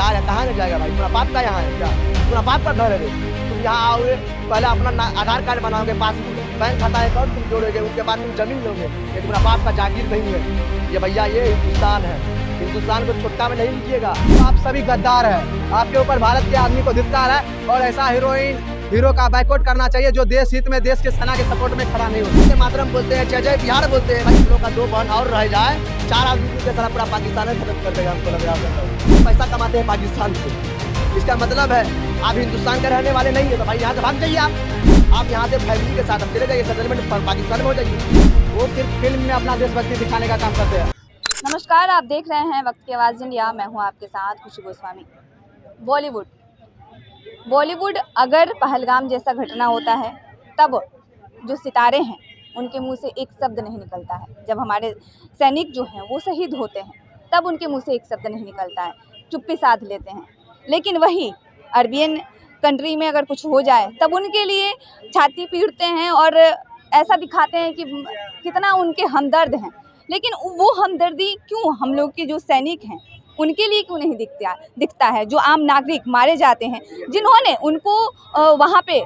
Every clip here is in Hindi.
बिहार है, कहाँ जाएगा भाई? तुम्हारा बाप का यहाँ है क्या? तुम्हारा बाप का घर है रे। तुम यहाँ आओगे, पहले अपना आधार कार्ड बनाओगे, पासबुक बैंक खाता है कौन तुम जोड़ोगे, उसके बाद तुम जमीन लोगे। ये तुम्हारा बाप का जागीर नहीं है ये भैया, ये हिंदुस्तान है। हिंदुस्तान को छोटा में नहीं लीजिएगा। आप सभी गद्दार हैं, आपके ऊपर भारत के आदमी को धिक्कार है और ऐसा हीरो का बाइकआउट करना चाहिए जो देश हित में, देश के सेना के सपोर्ट में खड़ा नहीं होता। मातरम बोलते हैं, जय जय बिहार बोलते हैं, हम लोग का 2 बहन और रह जाए, 4 आदमी के तरह पूरा पाकिस्तान खत्म कर देगा। हमको लग रहा है पैसा कमाते हैं पाकिस्तान से, इसका मतलब है आप हिंदुस्तान के रहने वाले नहीं है तो भाई यहाँ से भाग जाइए। आप यहाँ से फैमिली के साथ चले जाइए, सेटलमेंट पाकिस्तान में हो जाइए। वो सिर्फ फिल्म में अपना देशभक्ति दिखाने का काम करते हैं। नमस्कार, आप देख रहे हैं वक्त की आवाज़ इंडिया। मैं हूं आपके साथ खुशी गोस्वामी। बॉलीवुड अगर पहलगाम जैसा घटना होता है तब जो सितारे हैं उनके मुंह से एक शब्द नहीं निकलता है। जब हमारे सैनिक जो हैं वो शहीद होते हैं तब उनके मुंह से एक शब्द नहीं निकलता है, चुप्पी साध लेते हैं। लेकिन वही अरबियन कंट्री में अगर कुछ हो जाए तब उनके लिए छाती पीटते हैं और ऐसा दिखाते हैं कि कितना उनके हमदर्द हैं। लेकिन वो हमदर्दी क्यों हम लोग के जो सैनिक हैं उनके लिए क्यों नहीं दिखता है? जो आम नागरिक मारे जाते हैं, जिन्होंने उनको वहाँ पे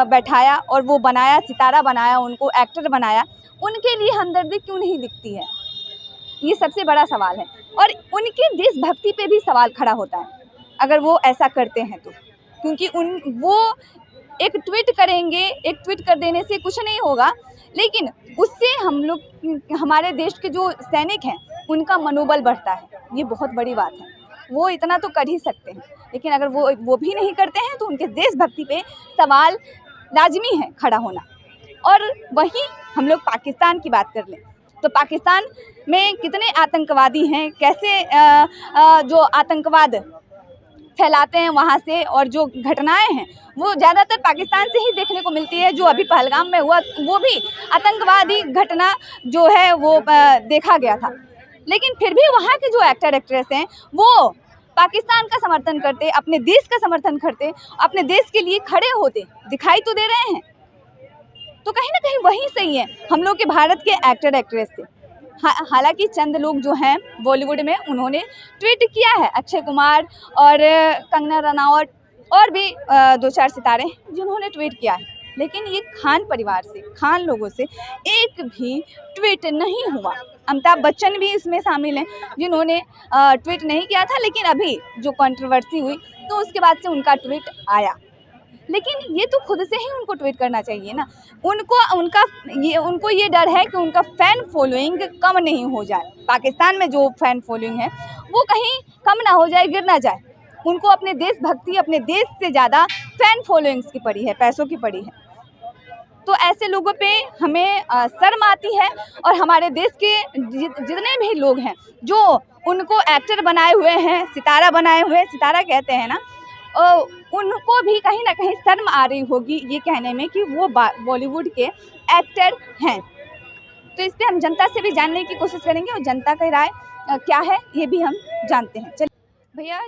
बैठाया और वो बनाया, सितारा बनाया, उनको एक्टर बनाया, उनके लिए हमदर्दी क्यों नहीं दिखती है? ये सबसे बड़ा सवाल है। और उनकी देशभक्ति पे भी सवाल खड़ा होता है अगर वो ऐसा करते हैं तो, क्योंकि वो एक ट्वीट करेंगे, एक ट्वीट कर देने से कुछ नहीं होगा, लेकिन उससे हम लोग, हमारे देश के जो सैनिक हैं उनका मनोबल बढ़ता है। ये बहुत बड़ी बात है। वो इतना तो कर ही सकते हैं, लेकिन अगर वो भी नहीं करते हैं तो उनके देशभक्ति पे सवाल लाजमी है खड़ा होना। और वहीं हम लोग पाकिस्तान की बात कर लें तो पाकिस्तान में कितने आतंकवादी हैं, कैसे जो आतंकवाद फैलाते हैं वहाँ से, और जो घटनाएं हैं वो ज़्यादातर पाकिस्तान से ही देखने को मिलती है। जो अभी पहलगाम में हुआ वो भी आतंकवादी घटना जो है वो देखा गया था। लेकिन फिर भी वहाँ के जो एक्टर एक्ट्रेस हैं वो पाकिस्तान का समर्थन करते, अपने देश का समर्थन करते, अपने देश के लिए खड़े होते दिखाई तो दे रहे हैं। तो कहीं ना कहीं वही सही है हम लोग के भारत के एक्टर एक्ट्रेस से। हालांकि चंद लोग जो हैं बॉलीवुड में उन्होंने ट्वीट किया है, अक्षय कुमार और कंगना रनावत और भी 2-4 सितारे जिन्होंने ट्वीट किया है, लेकिन ये खान परिवार से, खान लोगों से एक भी ट्वीट नहीं हुआ। अमिताभ बच्चन भी इसमें शामिल हैं जिन्होंने ट्वीट नहीं किया था, लेकिन अभी जो कंट्रोवर्सी हुई तो उसके बाद से उनका ट्वीट आया। लेकिन ये तो खुद से ही उनको ट्वीट करना चाहिए ना। उनको ये डर है कि उनका फ़ैन फॉलोइंग कम नहीं हो जाए, पाकिस्तान में जो फ़ैन फॉलोइंग है वो कहीं कम ना हो जाए, गिर ना जाए। उनको अपने देशभक्ति, अपने देश से ज़्यादा फ़ैन फॉलोइंग्स की पड़ी है, पैसों की पड़ी है। तो ऐसे लोगों पे हमें शर्म आती है। और हमारे देश के जितने भी लोग हैं जो उनको एक्टर बनाए हुए हैं, सितारा बनाए हुए, सितारा कहते हैं ना, उनको भी कहीं ना कहीं शर्म आ रही होगी ये कहने में कि वो बॉलीवुड के एक्टर हैं। तो इस पर हम जनता से भी जानने की कोशिश करेंगे और जनता की राय क्या है ये भी हम जानते हैं। चलिए भैया,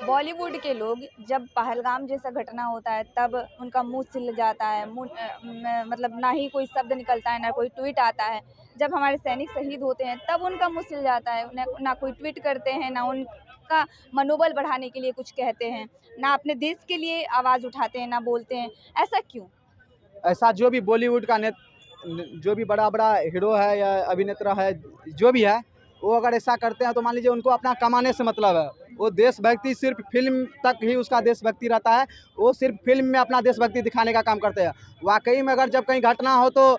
बॉलीवुड के लोग जब पहलगाम जैसा घटना होता है तब उनका मुंह सिल जाता है, मतलब ना ही कोई शब्द निकलता है, ना कोई ट्वीट आता है। जब हमारे सैनिक शहीद होते हैं तब उनका मुंह सिल जाता है, ना कोई ट्वीट करते हैं, ना उनका मनोबल बढ़ाने के लिए कुछ कहते हैं, ना अपने देश के लिए आवाज़ उठाते हैं, ना बोलते हैं। ऐसा क्यों? ऐसा जो भी बॉलीवुड का जो भी बड़ा बड़ा हीरो है या अभिनेता है, जो भी है, वो अगर ऐसा करते हैं तो मान लीजिए उनको अपना कमाने से मतलब है। वो देशभक्ति सिर्फ फिल्म तक ही उसका देशभक्ति रहता है, वो सिर्फ फिल्म में अपना देशभक्ति दिखाने का काम करते हैं। वाकई में अगर जब कहीं घटना हो तो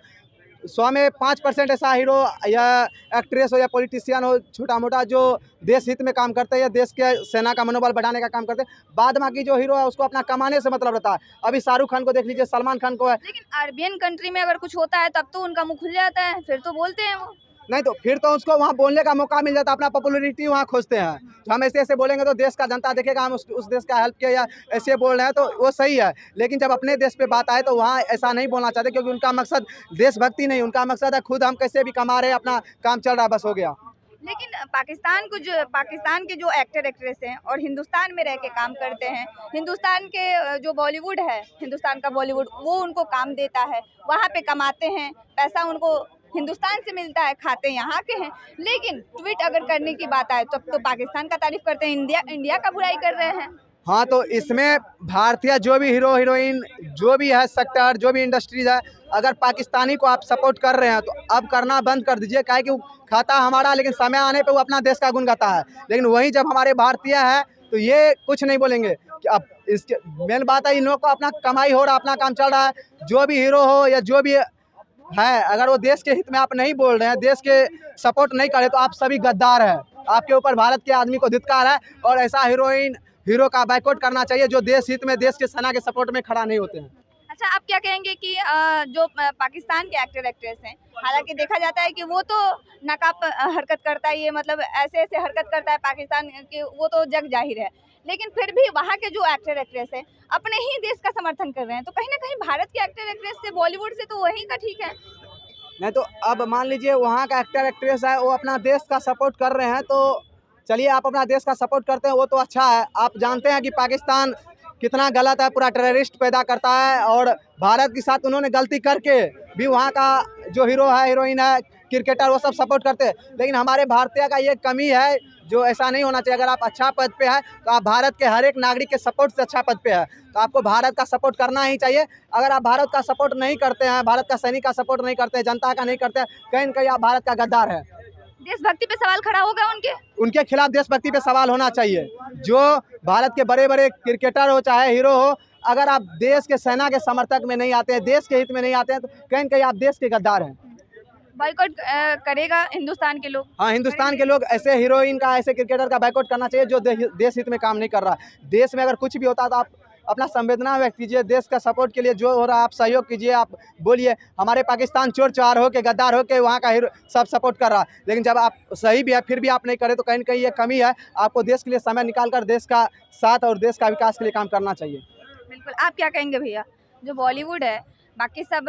100 में 5% ऐसा हीरो या एक्ट्रेस हो या पॉलिटिशियन हो, छोटा मोटा, जो देश हित में काम करते हैं या देश के सेना का मनोबल बढ़ाने का काम करते हैं। बाद बाकी जो हीरो है उसको अपना कमाने से मतलब रहता है। अभी शाहरुख खान को देख लीजिए, सलमान खान को है। लेकिन अरबियन कंट्री में अगर कुछ होता है तब तो उनका मुंह खुल जाता है, फिर तो बोलते हैं वो। नहीं तो फिर तो उसको वहाँ बोलने का मौका मिल जाता है, अपना पॉपुलैरिटी वहाँ खोजते हैं। तो हम ऐसे बोलेंगे तो देश का जनता देखेगा हम उस देश का हेल्प किया या ऐसे बोल रहे हैं तो वो सही है। लेकिन जब अपने देश पे बात आए तो वहाँ ऐसा नहीं बोलना चाहते, क्योंकि उनका मकसद देशभक्ति नहीं, उनका मकसद है खुद हम कैसे भी कमा रहे हैं, अपना काम चल रहा है, बस हो गया। लेकिन पाकिस्तान के जो एक्टर एक्ट्रेस हैं और हिंदुस्तान में रह के काम करते हैं, हिंदुस्तान के जो बॉलीवुड है, हिंदुस्तान का बॉलीवुड, वो उनको काम देता है, वहाँ पे कमाते हैं, पैसा उनको हिंदुस्तान से मिलता है, खाते यहाँ के हैं, लेकिन ट्वीट अगर करने की बात आए तब तो पाकिस्तान का तारीफ करते हैं, इंडिया का बुराई कर रहे हैं। हाँ, तो इसमें भारतीय जो भी हीरो हीरोइन, जो भी है सेक्टर, जो भी इंडस्ट्रीज है, अगर पाकिस्तानी को आप सपोर्ट कर रहे हैं तो अब करना बंद कर दीजिए। काहे कि वो खाता हमारा, लेकिन समय आने पे वो अपना देश का गुण गाता है। लेकिन वहीं जब हमारे भारतीय है तो ये कुछ नहीं बोलेंगे कि अब इसके मेन बात है, इन लोगों को अपना कमाई हो रहा, अपना काम चल रहा है। जो भी हीरो हो या जो भी है, अगर वो देश के हित में आप नहीं बोल रहे हैं, देश के सपोर्ट नहीं करे, तो आप सभी गद्दार हैं। आपके ऊपर भारत के आदमी को धिक्कार है, और ऐसा हीरो का बाइकआउट करना चाहिए जो देश हित में, देश के सेना के सपोर्ट में खड़ा नहीं होते हैं। अच्छा, आप क्या कहेंगे कि जो पाकिस्तान के एक्टर एक्ट्रेस हैं, हालांकि देखा जाता है कि वो तो नाकाब हरकत करता है, ये मतलब ऐसे ऐसे हरकत करता है पाकिस्तान के, वो तो जग जाहिर है, लेकिन फिर भी वहाँ के जो एक्टर एक्ट्रेस हैं अपने ही देश का समर्थन कर रहे हैं, तो कहीं ना कहीं भारत के एक्टर एक्ट्रेस से, बॉलीवुड से तो वहीं का ठीक है। नहीं तो अब मान लीजिए वहाँ का एक्टर एक्ट्रेस है, वो अपना देश का सपोर्ट कर रहे हैं, तो चलिए आप अपना देश का सपोर्ट करते हैं, वो तो अच्छा है। आप जानते हैं कि पाकिस्तान कितना गलत है, पूरा टेररिस्ट पैदा करता है, और भारत के साथ उन्होंने गलती करके भी वहाँ का जो हीरो है, हीरोइन है, क्रिकेटर, वो सब सपोर्ट करते हैं। लेकिन हमारे भारतीय का ये कमी है, जो ऐसा नहीं होना चाहिए। अगर आप अच्छा पद पे है तो आप भारत के हर एक नागरिक के सपोर्ट से अच्छा पद पे है, तो आपको भारत का सपोर्ट करना ही चाहिए। अगर आप भारत का सपोर्ट नहीं करते हैं, भारत का सैनिक का सपोर्ट नहीं करते हैं, जनता का नहीं करते हैं, कहीं न कहीं आप भारत का गद्दार है। देशभक्ति पे सवाल खड़ा होगा उनके खिलाफ देशभक्ति पे सवाल होना चाहिए। जो भारत के बड़े बड़े क्रिकेटर हो चाहे हीरो हो, अगर आप देश के सेना के समर्थक में नहीं आते हैं, देश के हित में नहीं आते हैं, तो कहीं न कहीं आप देश के गद्दार हैं। बाइकआउट करेगा हिंदुस्तान के लोग? हाँ, हिंदुस्तान के लोग ऐसे हीरोइन का, ऐसे क्रिकेटर का बाइकआउट करना चाहिए जो देश हित में काम नहीं कर रहा। देश में अगर कुछ भी होता है तो आप अपना संवेदना व्यक्त कीजिए, देश का सपोर्ट के लिए जो हो रहा है आप सहयोग कीजिए, आप बोलिए। हमारे पाकिस्तान चोर चार हो के, गद्दार हो के वहाँ का हीरो सब सपोर्ट कर रहा है, लेकिन जब आप सही भी है फिर भी आप नहीं करें, तो कहीं न कहीं ये कमी है। आपको देश के लिए समय निकाल कर देश का साथ और देश का विकास के लिए काम करना चाहिए। बिल्कुल। आप क्या कहेंगे भैया, जो बॉलीवुड है, बाकी सब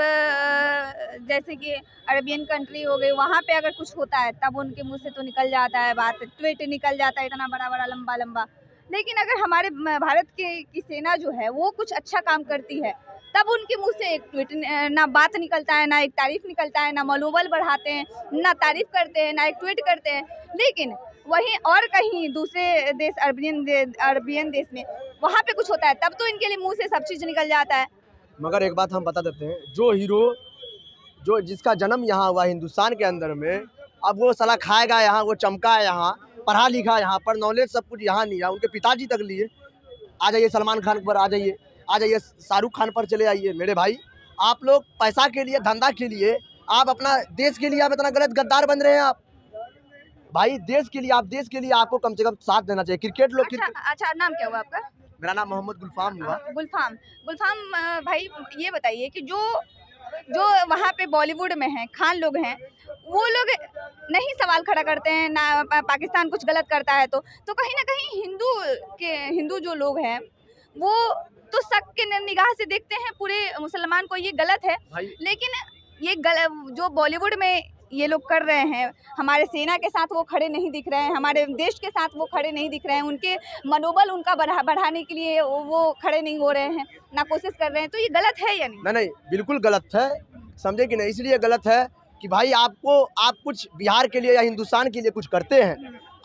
जैसे कि अरबियन कंट्री हो गई, वहाँ पे अगर कुछ होता है तब उनके मुंह से तो निकल जाता है बात, ट्वीट निकल जाता है इतना बड़ा बड़ा लंबा लंबा, लेकिन अगर हमारे भारत की सेना जो है वो कुछ अच्छा काम करती है तब उनके मुंह से एक ट्वीट, ना बात निकलता है, ना एक तारीफ निकलता है, ना मनोबल बढ़ाते हैं, ना तारीफ करते हैं, ना एक ट्वीट करते हैं। लेकिन वहीं और कहीं दूसरे देश, अरबियन देश में वहाँ पे कुछ होता है तब तो इनके लिए मुंह से सब चीज़ निकल जाता है। मगर एक बात हम बता देते हैं, जो हीरो जो जिसका जन्म यहाँ हुआ हिंदुस्तान के अंदर में, अब वो साला खाएगा यहाँ, वो चमका है यहाँ, पढ़ा लिखा यहाँ पर, नॉलेज सब कुछ यहाँ नहीं है। उनके पिताजी तक लिए आ जाइए, सलमान खान पर आ जाइए, शाहरुख खान पर चले आइए। मेरे भाई, आप लोग पैसा के लिए, धंधा के लिए, आप अपना देश के लिए आप इतना गलत गद्दार बन रहे हैं। आप भाई देश के लिए, आप देश के लिए आपको कम से कम साथ देना चाहिए। क्रिकेट लोग अच्छा, नाम क्या हुआ आपका? मेरा नाम मोहम्मद गुलफाम हुआ। गुलफाम भाई, ये बताइए कि जो वहाँ पे बॉलीवुड में हैं, खान लोग हैं, वो लोग नहीं सवाल खड़ा करते हैं ना पाकिस्तान कुछ गलत करता है तो कहीं ना कहीं हिंदू जो लोग हैं वो तो शक के निगाह से देखते हैं पूरे मुसलमान को, ये गलत है। लेकिन ये जो बॉलीवुड में ये लोग कर रहे हैं, हमारे सेना के साथ वो खड़े नहीं दिख रहे हैं, हमारे देश के साथ वो खड़े नहीं दिख रहे हैं, उनके मनोबल उनका बढ़ाने के लिए वो खड़े नहीं हो रहे हैं, ना कोशिश कर रहे हैं, तो ये गलत है या नहीं? नहीं, बिल्कुल गलत है, समझे कि नहीं। इसलिए गलत है कि भाई आप कुछ बिहार के लिए या हिंदुस्तान के लिए कुछ करते हैं,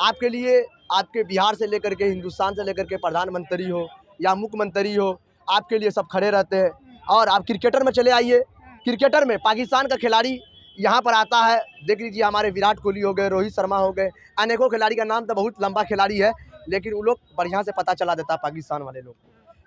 आपके लिए, आपके बिहार से लेकर के, हिंदुस्तान से लेकर के प्रधानमंत्री हो या मुख्यमंत्री हो, आपके लिए सब खड़े रहते हैं। और आप क्रिकेटर में चले आइए, क्रिकेटर में पाकिस्तान का खिलाड़ी यहाँ पर आता है, देख लीजिए, हमारे विराट कोहली हो गए, रोहित शर्मा हो गए, अनेकों खिलाड़ी का नाम तो बहुत लंबा खिलाड़ी है, लेकिन उन लोग बढ़िया से पता चला देता पाकिस्तान वाले लोग,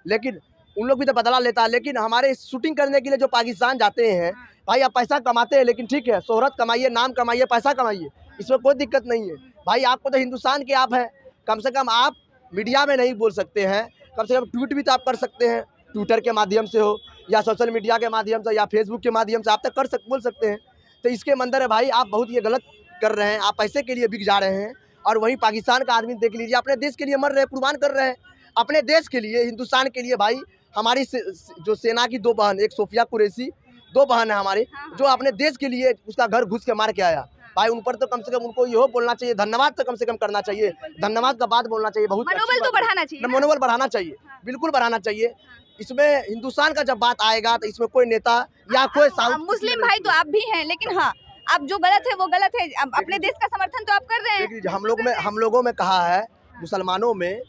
लेकिन उन लोग भी तो बदला लेता है। लेकिन हमारे शूटिंग करने के लिए जो पाकिस्तान जाते हैं, भाई आप पैसा कमाते हैं, लेकिन ठीक है, शोहरत कमाइए, नाम कमाइए, पैसा कमाइए, इसमें कोई दिक्कत नहीं है। भाई आपको तो हिंदुस्तान के आप हैं, कम से कम आप मीडिया में नहीं बोल सकते हैं, कम से कम ट्वीट भी तो आप कर सकते हैं, ट्विटर के माध्यम से हो या सोशल मीडिया के माध्यम से या फेसबुक के माध्यम से, आप तक बोल सकते हैं। तो इसके मंदिर है भाई, आप बहुत ये गलत कर रहे हैं, आप पैसे के लिए बिक जा रहे हैं। और वहीं पाकिस्तान का आदमी देख लीजिए, अपने देश के लिए मर रहे हैं, कुर्बान कर रहे हैं, अपने देश के लिए, हिंदुस्तान के लिए। भाई हमारी जो सेना की 2 बहन, एक सोफिया कुरैशी, 2 बहन है हमारी, जो अपने देश के लिए उसका घर घुस के मार के आया। भाई उन पर तो कम से कम उनको ये बोलना चाहिए, धन्यवाद तो कम से कम करना चाहिए, धन्यवाद का बात बोलना चाहिए, बहुत मनोबल तो बढ़ाना चाहिए, मनोबल बढ़ाना चाहिए, बिल्कुल बढ़ाना चाहिए। इसमें हिंदुस्तान का जब बात आएगा तो इसमें कोई नेता या कोई मुस्लिम भाई तो आप भी हैं, लेकिन हाँ, आप जो गलत है वो गलत है, अब अपने देश का समर्थन तो आप कर रहे हैं। देखिए हम लोगों में कहा है, मुसलमानों में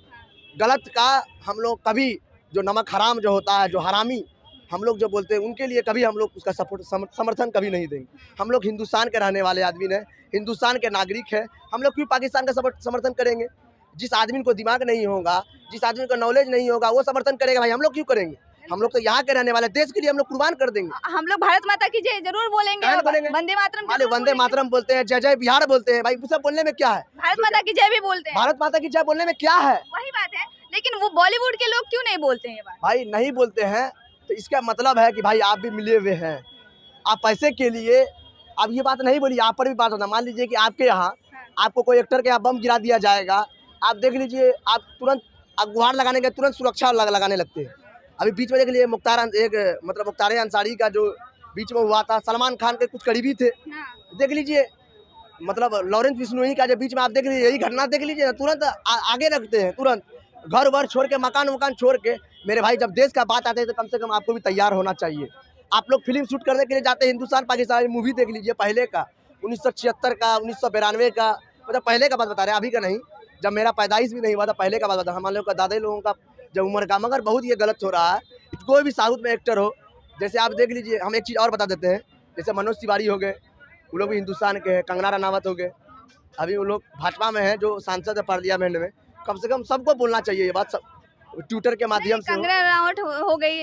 गलत का हम लोग कभी, जो नमक हराम जो होता है, जो हरामी हम लोग जो बोलते हैं, उनके लिए कभी हम लोग उसका समर्थन कभी नहीं देंगे। हम लोग हिंदुस्तान के रहने वाले आदमी हैं, हिंदुस्तान के नागरिक हैं, हम लोग क्यों पाकिस्तान का समर्थन करेंगे? जिस आदमी को दिमाग नहीं होगा, जिस आदमी को नॉलेज नहीं होगा, वो समर्थन करेगा भाई, हम लोग क्यों करेंगे? हम लोग तो यहाँ के रहने वाले, देश के लिए हम लोग कुर्बान कर देंगे। हम लोग भारत माता की जय जरूर बोलेंगे, काहे और बोलेंगे? वंदे मातरम अरे जरूर वंदे बोलेंगे। मातरम बोलते हैं, जय जय बिहार बोलते हैं, भाई वो सब बोलने में क्या है? भारत माता की जय भी बोलते हैं, भारत माता की जय बोलने में क्या है? वही बात है। लेकिन वो बॉलीवुड के लोग क्यों नहीं बोलते हैं ये बात? भाई नहीं बोलते हैं तो इसका मतलब है कि भाई आप भी मिले हुए हैं, आप पैसे के लिए। अब ये बात नहीं बोली, आप पर भी बात होता। मान लीजिए कि आपके यहाँ आपको कोई एक्टर के यहाँ बम गिरा दिया जाएगा, आप देख लीजिए, आप तुरंत आप गुहार लगाने के तुरंत सुरक्षा लगाने लगते हैं। अभी बीच में देख लीजिए मुख्तार अंसारी का जो बीच में हुआ था, सलमान खान के कुछ करीबी थे, देख लीजिए, मतलब लॉरेंस बिश्नोई का जो बीच में आप देख लीजिए, यही घटना देख लीजिए ना, तुरंत आगे रखते हैं, तुरंत घर वर छोड़ के, मकान छोड़ के। मेरे भाई जब देश का बात आते हैं तो कम से कम आपको भी तैयार होना चाहिए। आप लोग फिल्म शूट करने के लिए जाते हैं, हिंदुस्तान पाकिस्तान मूवी देख लीजिए, पहले का 1976 का, 1992 का, मतलब पहले का बात बता रहे हैं, अभी का नहीं। जब मेरा पैदाइश भी नहीं हुआ था, पहले का बात बता, हमारे लोग का दादा लोगों का जब उम्र का। मगर बहुत ये गलत हो रहा है। कोई भी साउथ में एक्टर हो, जैसे आप देख लीजिए, हम एक चीज़ और बता देते हैं, जैसे मनोज तिवारी हो गए, वो लोग भी हिंदुस्तान के हैं, कंगना रनावत हो गए, अभी वो लोग भाजपा में हैं, जो सांसद है पार्लियामेंट में। कम से कम सबको बोलना चाहिए ये बात, सब ट्विटर के माध्यम से। कंगना रनावत हो गई,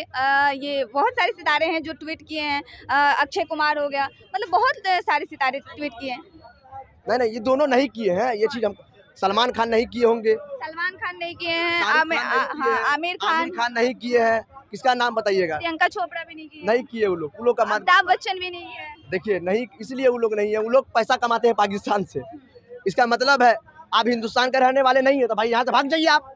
ये बहुत सारे सितारे हैं जो ट्वीट किए हैं, अक्षय कुमार हो गया, मतलब बहुत सारे सितारे ट्वीट किए हैं। नहीं, ये दोनों नहीं किए हैं, ये चीज़ हम, सलमान खान नहीं किए होंगे, सलमान खान नहीं किए हैं, आमिर खान नहीं किए हैं, किसका नाम बताइएगा? प्रियंका चोपड़ा भी नहीं किए, नहीं किए वो लोग का अमिताभ बच्चन भी नहीं है। देखिए, नहीं, इसलिए वो लोग नहीं है, वो लोग पैसा कमाते हैं पाकिस्तान से। इसका मतलब है आप हिंदुस्तान के रहने वाले नहीं है तो भाई यहाँ से भाग जाइए आप।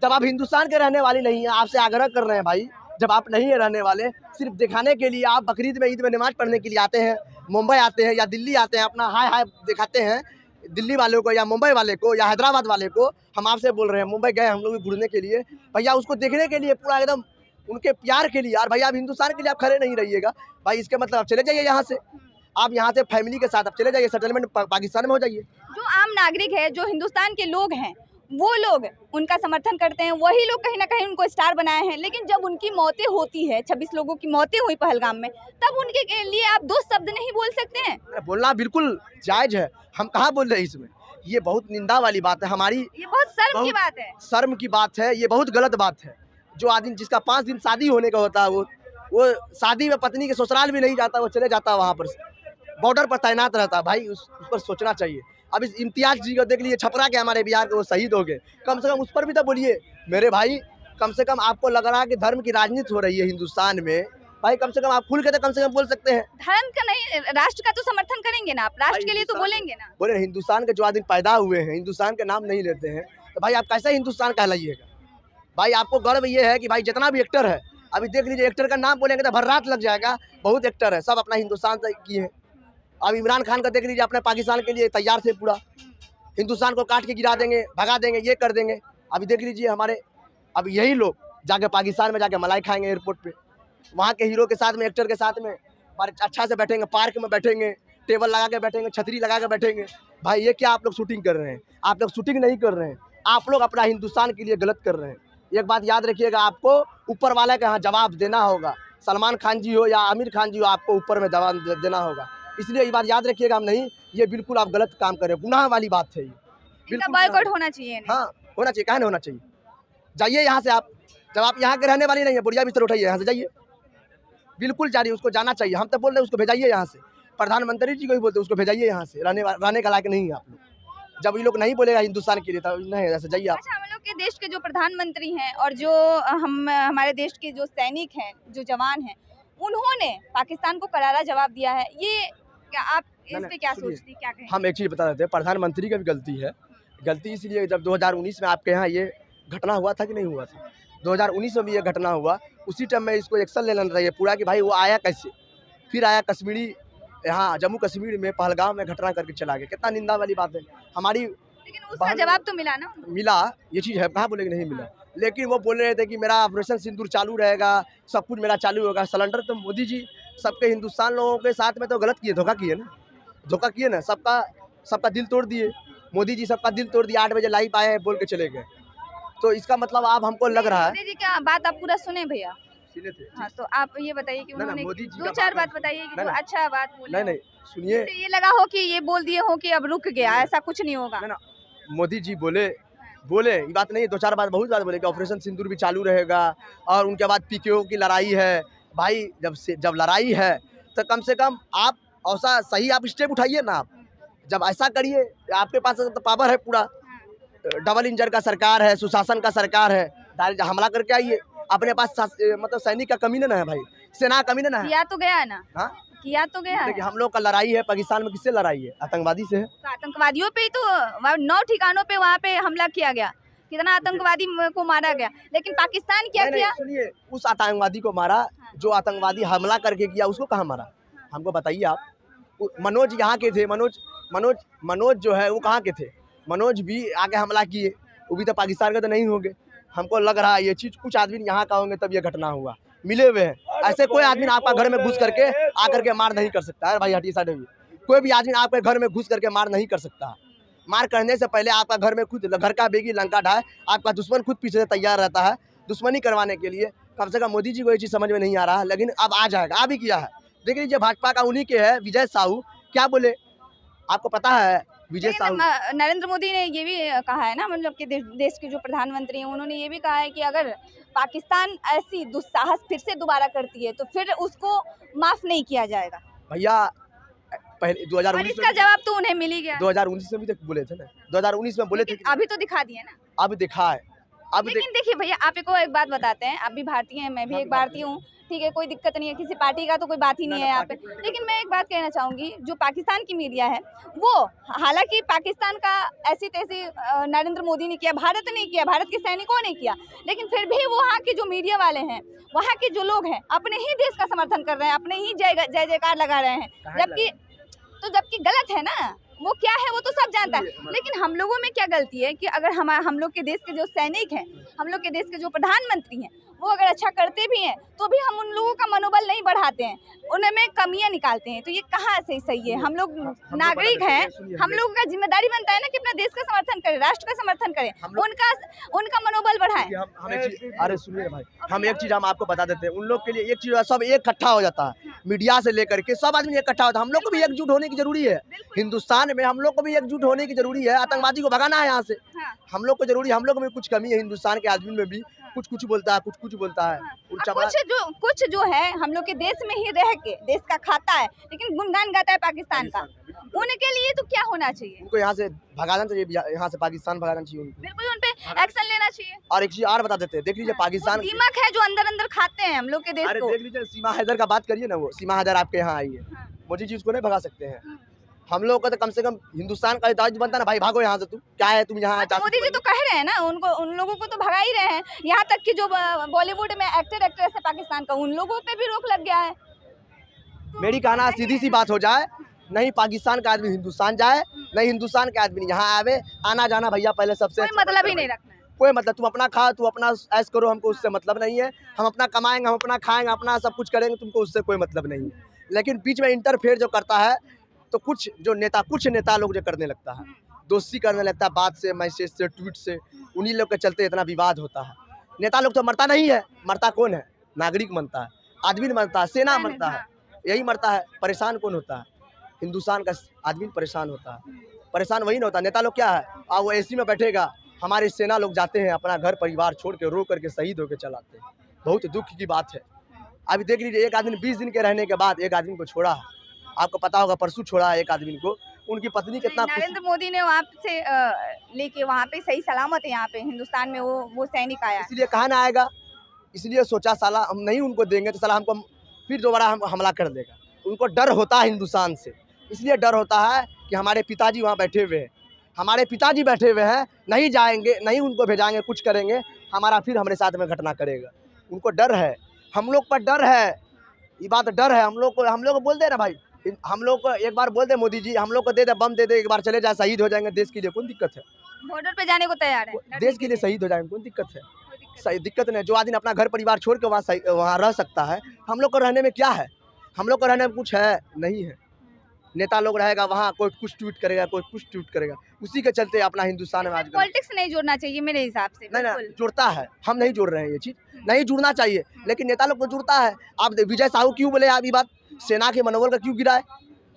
जब आप हिंदुस्तान के रहने वाले नहीं है, आपसे आग्रह कर रहे हैं भाई, जब आप नहीं है रहने वाले, सिर्फ दिखाने के लिए आप बकरीद में, ईद में नमाज पढ़ने के लिए आते हैं, मुंबई आते हैं या दिल्ली आते हैं, अपना हाय हाय दिखाते हैं दिल्ली वालों को या मुंबई वाले को या हैदराबाद वाले को। हम आपसे बोल रहे हैं, मुंबई गए हम लोग भी घूमने के लिए, भैया उसको देखने के लिए, पूरा एकदम उनके प्यार के लिए। यार भाई आप हिंदुस्तान के लिए आप खड़े नहीं रहिएगा भाई, इसके मतलब आप चले जाइए यहाँ से, आप यहाँ से फैमिली के साथ आप चले जाइए, सेटलमेंट पाकिस्तान में हो जाइए। जो आम नागरिक है, जो हिंदुस्तान के लोग हैं, वो लोग उनका समर्थन करते हैं, वही लोग कहीं ना कहीं उनको स्टार बनाए हैं। लेकिन जब उनकी मौतें होती है, 26 लोगों की मौतें हुई पहलगाम में, तब उनके लिए आप 2 शब्द नहीं बोल सकते हैं? बोलना बिल्कुल जायज है, हम कहाँ बोल रहे हैं इसमें, ये बहुत निंदा वाली बात है हमारी, ये बहुत शर्म की बात है, शर्म की बात है, ये बहुत गलत बात है। जो आदमी जिसका 5 दिन शादी होने का होता है, वो शादी में पत्नी के ससुराल भी नहीं जाता, वो चले जाता है वहाँ पर, बॉर्डर पर तैनात रहता है। भाई उस पर सोचना चाहिए। अब इस इम्तियाज जी को देख लीजिए, छपरा के हमारे बिहार के, वो शहीद हो गए, कम से कम उस पर भी तो बोलिए मेरे भाई। कम से कम आपको लग रहा है कि धर्म की राजनीति हो रही है हिंदुस्तान में, भाई कम से कम आप खुल के तो कम से कम बोल सकते हैं। धर्म का नहीं, राष्ट्र का तो समर्थन करेंगे ना आप, राष्ट्र के लिए तो बोलेंगे ना। बोले हिंदुस्तान के जो आदमी पैदा हुए हैं, हिंदुस्तान के नाम नहीं लेते हैं, तो भाई आप कैसे हिंदुस्तान कहलाइएगा? भाई आपको गर्व ये है कि भाई जितना भी एक्टर है, अभी देख लीजिए, एक्टर का नाम बोलेंगे तो भर रात लग जाएगा। बहुत एक्टर है, सब अपना हिंदुस्तान की है। अब इमरान खान का देख लीजिए, अपने पाकिस्तान के लिए तैयार थे, पूरा हिंदुस्तान को काट के गिरा देंगे, भगा देंगे, ये कर देंगे। अभी देख लीजिए हमारे, अब यही लोग जाके पाकिस्तान में जाके मलाई खाएंगे एयरपोर्ट पे, वहाँ के हीरो के साथ में, एक्टर के साथ में अच्छा से बैठेंगे, पार्क में बैठेंगे, टेबल लगा के बैठेंगे, छतरी लगा के बैठेंगे। भाई ये क्या आप लोग शूटिंग कर रहे हैं? आप लोग शूटिंग नहीं कर रहे हैं, आप लोग अपना हिंदुस्तान के लिए गलत कर रहे हैं। एक बात याद रखिएगा, आपको ऊपर वाले का यहाँ जवाब देना होगा। सलमान खान जी हो या आमिर खान जी हो, आपको ऊपर में जवाब देना होगा। इसलिए ये बात याद रखिएगा, हम नहीं, ये बिल्कुल आप गलत काम कर रहे हो, गुनाह वाली बात है ये, बिल्कुल बॉयकॉट होना चाहिए। हाँ होना चाहिए, कहाँ नहीं होना चाहिए। जाइए यहाँ से आप, जब आप यहाँ के रहने वाली नहीं है, बुढ़िया बिस्तर उठाइए, यहाँ से जाइए, बिल्कुल जाइए, उसको जाना चाहिए। हम तो बोल रहे हैं उसको भेजाइए यहाँ से, प्रधानमंत्री जी को ही बोलते हैं उसको भेजाइए यहाँ से, रहने का लायक नहीं है आप लोग। जब ये लोग नहीं बोलेगा हिंदुस्तान के लिए, तो नहीं, ऐसे जाइए आप। अच्छा, हम लोग के देश के जो प्रधानमंत्री हैं और जो हमारे देश के जो सैनिक हैं, जो जवान हैं, उन्होंने पाकिस्तान को करारा जवाब दिया है। ये क्या आप इस पे क्या सोचती, क्या कहें? हम एक चीज़ बता देते हैं, प्रधानमंत्री का भी गलती है। गलती इसलिए, जब 2019 में आपके यहाँ ये घटना हुआ था कि नहीं हुआ था, 2019 में भी ये घटना हुआ, उसी टाइम में इसको एक्शन लेना चाहिए पूरा, कि भाई वो आया कैसे, फिर आया कश्मीरी, यहाँ जम्मू कश्मीर में पहलगाम में घटना करके चला गया। कितना निंदा वाली बात है हमारी। लेकिन उसका जवाब तो मिला ना? मिला, ये चीज़ है, कहाँ बोलेंगे नहीं मिला। लेकिन वो बोल रहे थे कि मेरा ऑपरेशन सिंदूर चालू रहेगा, सब कुछ मेरा चालू होगा। सिलेंडर तो मोदी जी सबके हिंदुस्तान लोगों के साथ में तो गलत किए, धोखा किए ना। धोखा किए ना, सबका दिल तोड़ दिए। मोदी जी सबका दिल तोड़ दिया, 8 बजे लाइव आए हैं बोल के चले गए। तो इसका मतलब आप हमको लग रहा है मोदी जी क्या बात आप पूरा सुने भैया। सुने थे। हाँ, तो आप ये बताइए कि ना, उन्होंने मोदी जी दो का चार बात बात बताइए कि ना, जो ना। अच्छा बात बोले। नहीं सुनिए, तो ये लगा हो कि ये बोल दिए हो कि अब रुक गया, ऐसा कुछ नहीं होगा। ना मोदी जी बोले ये बात नहीं, 2-4 बात बहुत बात बोले कि ऑपरेशन सिंदूर भी चालू रहेगा और उनके बाद पीकेओ की लड़ाई है। भाई जब लड़ाई है तो कम से कम आप ऐसा सही आप स्टेप उठाइए ना। आप जब ऐसा करिए, आपके पास तो पावर है पूरा, डबल इंजन का सरकार है, सुशासन का सरकार है, डायरेक्ट हमला करके आइए। अपने पास मतलब सैनिक का कमी ना है भाई, सेना का कमी ना है। किया तो गया है ना, हाँ किया तो गया है। देखिए, हम लोग का लड़ाई है पाकिस्तान में, किससे लड़ाई है? आतंकवादी से है। तो आतंकवादियों पे ही तो 9 ठिकानों पे वहाँ पे हमला किया गया, कितना आतंकवादी को मारा गया। लेकिन पाकिस्तान क्या नहीं, किया? सुनिए, उस आतंकवादी को मारा जो आतंकवादी हमला करके किया, उसको कहाँ मारा? हमको बताइए आप। मनोज यहाँ के थे, मनोज जो है वो कहाँ के थे? मनोज भी आके हमला किए, वो भी तो पाकिस्तान के तो नहीं होंगे। हमको लग रहा है ये चीज़ कुछ आदमी यहाँ का होंगे तब ये घटना हुआ, मिले हुए हैं। ऐसे कोई आदमी आपका घर में घुस करके आकर के मार नहीं कर सकता है भाई, हटिए साइड में। कोई भी आदमी आपके घर में घुस करके मार नहीं कर सकता। मार करने से पहले आपका घर में खुद घर का बेगी लंका ढाए, आपका दुश्मन खुद पीछे से तैयार रहता है दुश्मनी करवाने के लिए। कम से कम मोदी जी को ये चीज़ समझ में नहीं आ रहा है, लेकिन अब आ जाएगा, आ भी किया है। देख लीजिए, भाजपा का उन्हीं के है, विजय साहू क्या बोले आपको पता है? विजय साहू, नरेंद्र मोदी ने ये भी कहा है ना, मतलब कि देश के जो प्रधानमंत्री हैं उन्होंने ये भी कहा है कि अगर पाकिस्तान ऐसी दुस्साहस फिर से दोबारा करती है तो फिर उसको माफ नहीं किया जाएगा। भैया पहले और 2019 इसका जवाब तो उन्हें मिल ही गया। 2019 में भी तो बोले थे ना, 2019 में बोले थे कि अभी तो दिखा दिए ना। अब दिखा है। अब लेकिन देखिए भैया, आप को एक बात बताते हैं, आप भी भारतीय हैं, मैं भी एक भारतीय हूँ, ठीक है, कोई दिक्कत नहीं है, किसी पार्टी का तो कोई बात ही नहीं है यहाँ पे। लेकिन मैं एक बात कहना चाहूँगी, जो पाकिस्तान की मीडिया है वो, हालांकि पाकिस्तान का ऐसी तैसी नरेंद्र मोदी ने किया, भारत ने किया, भारत के सैनिकों ने किया, लेकिन फिर भी वहाँ के जो मीडिया वाले हैं, वहाँ के जो लोग हैं, अपने ही देश का समर्थन कर रहे हैं, अपने ही जय जयकार लगा रहे हैं। जबकि गलत है ना, वो क्या है वो तो सब जानता है। लेकिन हम लोगों में क्या गलती है कि अगर हम लोग के देश के जो सैनिक हैं, हम लोग के देश के जो प्रधानमंत्री हैं, वो अगर अच्छा करते भी हैं तो भी हम उन लोगों का मनोबल नहीं बढ़ाते हैं, उनमें कमियां निकालते हैं। तो ये कहाँ से सही है? हम लोग नागरिक हैं, हम लोगों का जिम्मेदारी बनता है ना कि अपना देश का समर्थन करें, राष्ट्र का समर्थन करें, उनका मनोबल बढ़ाएं। अरे सुनिए भाई, हम एक चीज़ हम आपको बता देते हैं, उन लोग के लिए एक चीज़, सब एक इकट्ठा हो जाता है, मीडिया से लेकर के सब आदमी इकट्ठा होता है। हम लोग को भी एकजुट होने की जरूरी है, हिंदुस्तान में हम लोग को भी एकजुट होने की जरूरी है। आतंकवादी को भगाना है यहाँ से, हम लोग को जरूरी, हम लोग में कुछ कमी है, हिंदुस्तान के आदमी में भी कुछ बोलता है, कुछ बोलता है। कुछ जो है हम लोग के देश में ही रह के देश का खाता है, लेकिन गुणगान गाता है पाकिस्तान का। उनके लिए तो क्या होना चाहिए? उनको यहाँ से भगाना चाहिए, यहाँ से पाकिस्तान भगाना चाहिए उनको। बिल्कुल उन पे एक्शन लेना चाहिए। और एक चीज और बता देते हैं, देख लीजिए पाकिस्तान दीमक है जो अंदर खाते हैं हम लोग के देश को। देख लीजिए, सीमा हैदर का बात करिए ना, वो सीमा हैदर आपके यहाँ आई है, मोदी जी उसको नहीं भगा सकते हैं। हम लोग का तो कम से कम हिंदुस्तान का दायित्व बनता है ना, भाई भागो यहाँ से, तुम क्या है, तुम यहाँ। मोदी जी तो कह रहे हैं ना, उन लोगों को तो भगा ही रहे हैं। यहाँ तक कि जो बॉलीवुड में एक्टर एक्ट्रेस है पाकिस्तान का, उन लोगों पे भी रोक लग गया है। मेरी कहना सीधी सी बात हो जाए, नहीं पाकिस्तान का आदमी हिंदुस्तान जाए, नहीं हिंदुस्तान के आदमी यहाँ आवे। आना जाना भैया पहले सबसे कोई मतलब ही नहीं रखना है, कोई मतलब, तुम अपना खा, तू अपना ऐश करो, हमको उससे मतलब नहीं है। हम अपना कमाएंगे, हम अपना खाएंगे, अपना सब कुछ करेंगे, तुमको उससे कोई मतलब नहीं है। लेकिन बीच में इंटरफेयर जो करता है, तो कुछ नेता लोग जो करने लगता है, दोस्ती करने लगता है, बात से, मैसेज से, ट्वीट से, उन्हीं लोग के चलते इतना विवाद होता है। नेता लोग तो मरता नहीं है, मरता कौन है? नागरिक मरता है, आदमी मरता है, सेना मरता है, यही मरता है। परेशान कौन होता है? हिंदुस्तान का आदमी परेशान होता है, परेशान वही ना होता। नेता लोग क्या है, वो एसी में बैठेगा, हमारे सेना लोग जाते हैं अपना घर परिवार छोड़ के, रो करके शहीद होकर चलाते हैं। बहुत दुख की बात है। अभी देख लीजिए, एक आदमी 20 दिन के रहने के बाद एक आदमी को छोड़ा है, आपको पता होगा, परसों छोड़ा है एक आदमी को। उनकी पत्नी कितना नरेंद्र मोदी ने वहाँ से लेके वहाँ पे सही सलामत है, यहाँ पे हिंदुस्तान में वो सैनिक आया, इसलिए कहा ना आएगा, इसलिए सोचा साला हम नहीं उनको देंगे तो साला हमको फिर दोबारा हमला कर देगा। उनको डर होता है हिंदुस्तान से, इसलिए डर होता है कि हमारे पिताजी वहाँ बैठे हुए हैं, हमारे पिताजी बैठे हुए हैं, नहीं जाएंगे, नहीं उनको भेजाएंगे, कुछ करेंगे, हमारा फिर हमारे साथ में घटना करेगा। उनको डर है, हम लोग पर डर है, ये बात डर है। हम लोग बोल दे ना भाई, हम लोग को एक बार बोल दे मोदी जी, हम लोग को दे दे, बम दे दे, एक बार चले जाए, शहीद हो जाएंगे देश के लिए, कौन दिक्कत है? बॉर्डर पे जाने को तैयार है, देश के लिए शहीद हो जाएंगे, कौन दिक्कत है? सही दिक्कत नहीं। जो आदमी अपना घर परिवार छोड़ के वहाँ रह सकता है, हम लोग को रहने में क्या है? हम लोग को रहने में कुछ है नहीं है। नेता लोग रहेगा वहाँ, कोई कुछ ट्वीट करेगा, कोई कुछ ट्वीट करेगा, उसी के चलते अपना हिंदुस्तान में आजकल पॉलिटिक्स नहीं जोड़ना चाहिए मेरे हिसाब से। नहीं ना बिल्कुल। जुड़ता है। हम नहीं जोड़ रहे हैं ये चीज़, नहीं जुड़ना चाहिए, लेकिन नेता लोग को जुड़ता है। आप विजय साहू क्यों बोले आप ये बात, सेना के मनोबल का क्यों गिरा है,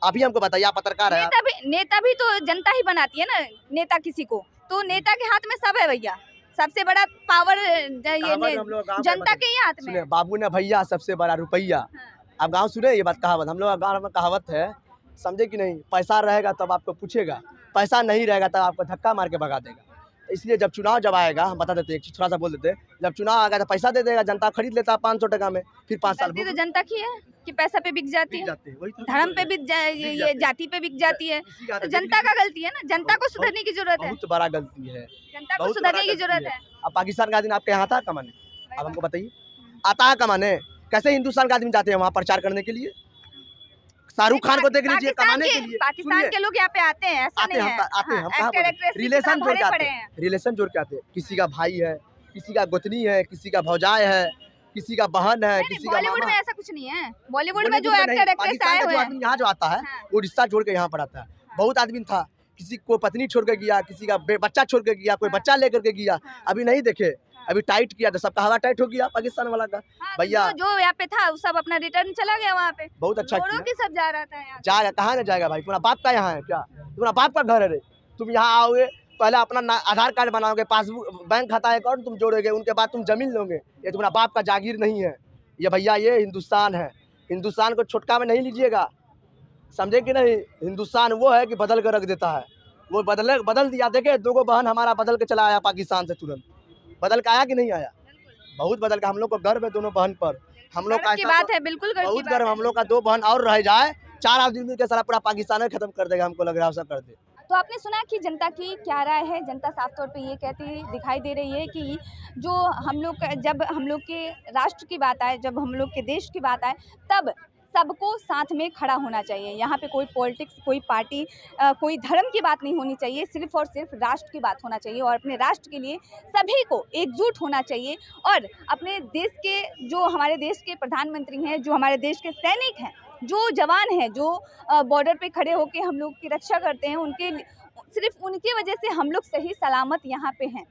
आप ही हमको बताइए, आप पत्रकार है आप। नेता भी तो जनता ही बनाती है ना नेता किसी को, तो नेता के हाथ में सब है भैया, सबसे बड़ा पावर जनता के ही हाथ में सुने है। बाबू ने भैया सबसे बड़ा रुपया। हाँ। आप गांव सुने ये बात, कहावत हम लोग गांव में कहावत है, समझे कि नहीं, पैसा रहेगा तब आपको पूछेगा, पैसा नहीं रहेगा तब आपको धक्का मार के भगा देगा। इसलिए जब चुनाव जब आएगा, हम बता देते हैं, एक चीज़ थोड़ा सा बोल देते हैं, जब चुनाव आएगा तो पैसा दे देगा, जनता खरीद लेता है 500 टका में, फिर 5 साल गलती तो जनता की है कि पैसा पे बिक जाती है, वही तो धर्म पे बिक ये जाति पे बिक जाती है, तो जनता का गलती है ना, जनता को सुधरने की जरूरत है, बहुत बड़ा गलती है, जनता को बहुत सुधरने बड़ा की गलती जरूरत है। है। अब पाकिस्तान का आदमी आपके यहाँ आता है कमाने, अब हमको बताइए, आता है कमाने, कैसे हिंदुस्तान का आदमी जाते हैं वहाँ प्रचार करने के लिए, शाहरुख खान को देख लीजिए कमाने के लिए। पाकिस्तान के लोग यहाँ पे आते हैं, ऐसा नहीं है, हम कहाँ रिलेशन जोड़ के आते हैं, रिलेशन जोड़ के आते हैं, किसी का भाई है, किसी का गोतनी है, किसी का भौजाई है, किसी का बहन है, किसी का बॉलीवुड में ऐसा कुछ नहीं है। बॉलीवुड में जो एक्टर एक्ट्रेस आए हुए हैं, यहाँ जो आता है वो रिश्ता छोड़ के यहाँ पर आता है। बहुत आदमी था, किसी को पत्नी छोड़ के गया, किसी का बच्चा छोड़ के गया, कोई बच्चा लेकर के गया, अभी नहीं देखे, अभी टाइट किया तो सबका हवा टाइट हो गया पाकिस्तान वाला का। भैया जो यहाँ पे था सब अपना रिटर्न चला गया वहाँ पे, बहुत अच्छा किया, की सब जा रहा था यहाँ। जाएगा कहाँ न जाएगा भाई, तुम्हारा बाप का यहाँ है क्या, तुम्हारा बाप का घर है रे, तुम यहाँ आओगे पहले अपना आधार कार्ड बनाओगे, पासबुक बैंक खाता अकाउंट तुम जोड़ोगे, उनके बाद तुम जमीन लोगे, ये तुम्हारा बाप का जागीर नहीं है ये भैया, ये हिंदुस्तान है, हिंदुस्तान को छोटका में नहीं लीजिएगा, समझे कि नहीं। हिंदुस्तान वो है कि बदल कर रख देता है, वो बदल दिया। देखे 2 बहन हमारा बदल के चला आया पाकिस्तान से, तुरंत बदल के आया कि नहीं आया, बहुत बदल का। हम लोग को गर्व है दोनों बहन पर, हम लोग का बात है, बिल्कुल बहुत गर्व, हम लोग का 2 बहन और रह जाए, 4 आदमी के सारा पूरा पाकिस्तान खत्म कर देगा, हमको लग रहा है ऐसा कर दे। तो आपने सुना कि जनता की क्या राय है। जनता साफ तौर पे ये कहती दिखाई दे रही है कि जो हम लोग जब हम लोग के राष्ट्र की बात आए, जब हम लोग के देश की बात आए, तब सबको साथ में खड़ा होना चाहिए। यहाँ पे कोई पॉलिटिक्स, कोई पार्टी, कोई धर्म की बात नहीं होनी चाहिए, सिर्फ और सिर्फ राष्ट्र की बात होना चाहिए, और अपने राष्ट्र के लिए सभी को एकजुट होना चाहिए। और अपने देश के, जो हमारे देश के प्रधानमंत्री हैं, जो हमारे देश के सैनिक हैं, जो जवान हैं, जो बॉर्डर पे खड़े होकर हम लोग की रक्षा करते हैं, उनके सिर्फ उनकी वजह से हम लोग सही सलामत यहाँ पे हैं,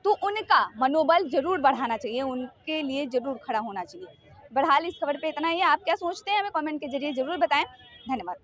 तो उनका मनोबल जरूर बढ़ाना चाहिए, उनके लिए जरूर खड़ा होना चाहिए। बहरहाल इस खबर पे इतना ही है। आप क्या सोचते हैं हमें कमेंट के जरिए जरूर बताएं। धन्यवाद।